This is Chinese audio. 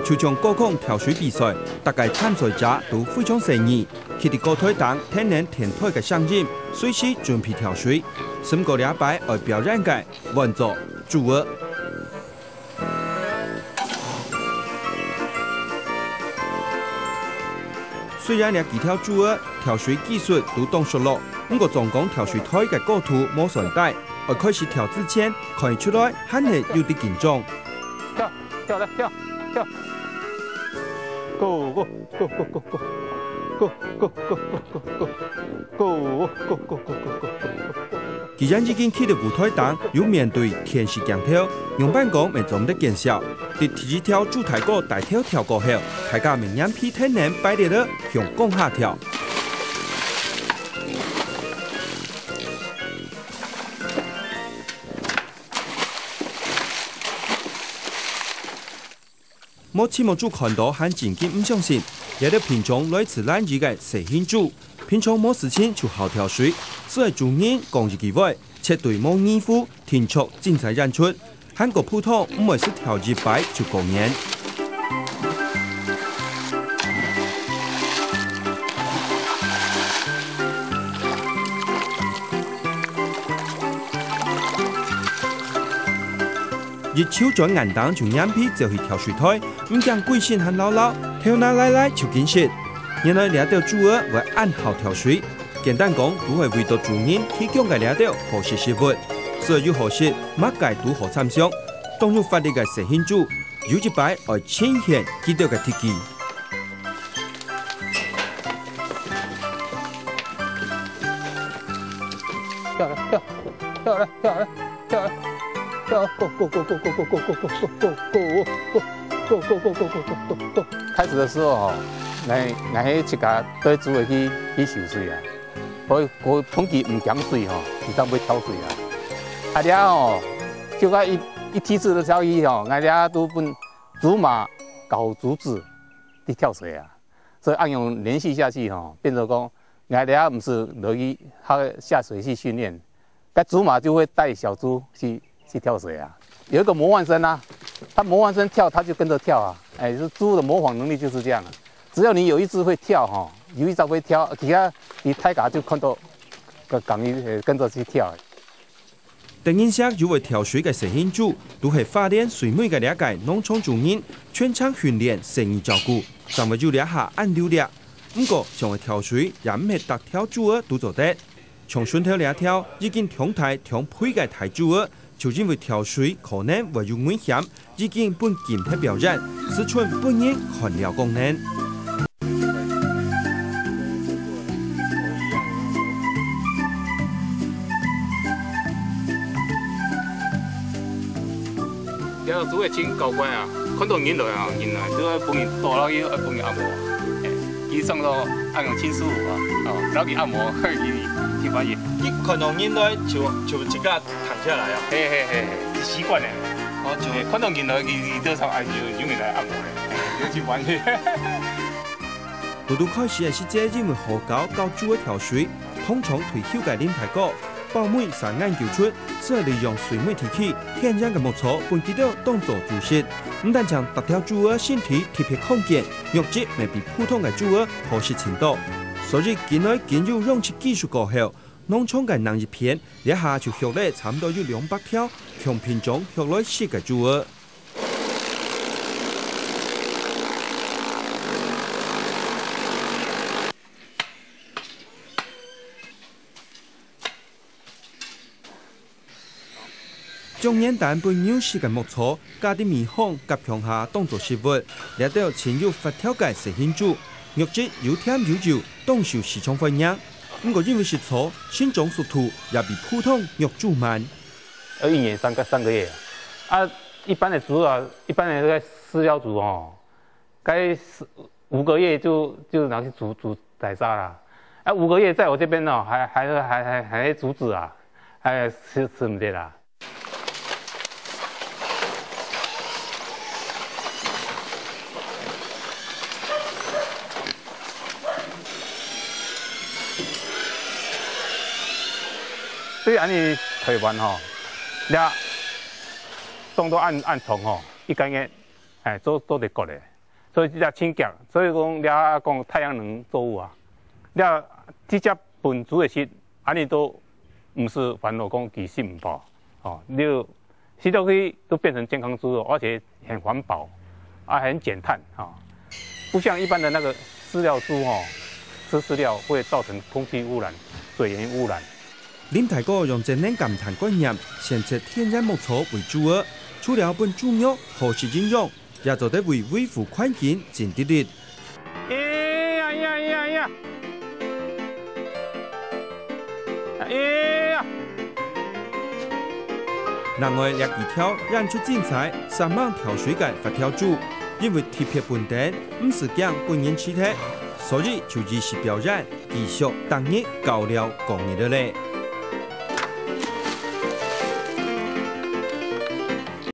就像高空跳水比赛，大家参赛者都非常诚意，佢哋高台等天然填台嘅声音，随时准备跳水。胜过两摆而表演嘅玩作主儿。虽然两几条主儿跳水技术都懂熟咯，不过总讲跳水台嘅高度冇算低，而开始跳之前看出来肯係有啲緊張。跳来跳跳 ，go go go go go go go go go go go go go go go。既然已經去到舞台檔，要面對天時鏡頭，用辦公咪做唔得見效。第二條主題歌大跳跳過後，大家明眼批天然擺列了向降下跳。冇次冇主看到很震驚唔相信，有啲平常來自懶意嘅蛇慶主，平常冇事情就好跳水，所以主人講一句話，絕對冇義夫天速精彩演出，韓國普通唔係是跳一擺就過癮。熱超在銀燈從眼皮就去跳水台，唔驚鬼線很老老，跳哪來來就見識。原來掠到主兒會按好跳水，簡單講都係為到主人提供嘅掠到好食食物，所以要好食，乜界都好參詳。當有發力嘅蛇慶主，有一擺愛呈現幾多嘅特技。跳來跳，跳來跳來跳來。go go go go go go go go go go go go go go go go。开始的时候吼，那迄一家对主的去游水啊，我统计唔减水吼，就当要跳水啊。啊了吼，叫甲一梯次的交易吼，俺俩都分竹马搞竹子去跳水啊，所以按用连续下去吼，变成讲俺俩唔是落去他下水去训练，该竹马就会带小猪去跳水啊，有一个模范生啊，他模范生跳，他就跟着跳啊。哎，这猪的模仿能力就是这样啊。只要你有一只会跳哈，有一只会跳，其他你太嘎就看到个港鱼跟着去跳。等印象有位跳水嘅蛇慶主，都係花蓮水妹嘅了解農場主人全場訓練誠意照顧，上位要了下按溜了。不過上位跳水也唔係特跳主兒都做得，從順頭了跳已經同台同配嘅台主兒。就因為跳水可能會有危險，已經本檢體表演，是存本人看了功能。了主會真高乖啊，看到人來啊，人來都要幫人大佬要幫人按摩，醫生都按用親師傅啊，哦，老佢按摩去翻譯。一看到人來就即刻躺下來啊！嘿嘿嘿，習慣咧。我就看到人來，佢都想按就用嚟按摩咧，有習慣嘅。到開始嘅時節，因為河搞教主嘅跳水，通常退休嘅練太高，爆妹常研究出，所以利用水妹提起天然嘅木槽，本幾多動作注釋，唔但將特跳主兒身體貼合空間，肉質未比普通嘅主兒好食程度，所以見來見有用切技術過後。農場嘅人一片，一下就學咧差唔多有200條，向片種學來識嘅主兒。將簡單背扭式嘅木槽，加啲面孔夾向下當做食物，嚟到前有發條嘅蛇慶主，肉質有甜有油，當受市場歡迎。不過因為是錯，新種速度也比普通肉豬慢。1年3個月啊，一般的豬啊，一般的這個飼料豬哦，該5個月就拿去煮宰殺啦。啊，5個月在我這邊哦，還煮子啊，還吃唔得啦。對安尼台灣吼，种都按丛吼，一竿个做得过嘞。所以这只青脚，所以讲了讲太阳能作物啊，了这只分株的时，安尼都唔是烦恼讲其实唔好哦，你洗到去都变成健康猪肉，而且很环保，很减碳啊，不像一般的那个饲料猪哦，吃饲料会造成空气污染、水源污染。林大哥用节能减碳观念，选择天然牧草为主要，除了本猪肉和食应用，也做得为维护环境尽力力。另外，掠鱼条让出精彩，3万跳水界发跳组，因为特别本地，唔是讲本人气体，所以就及时表演，继续当日搞了工业的嘞。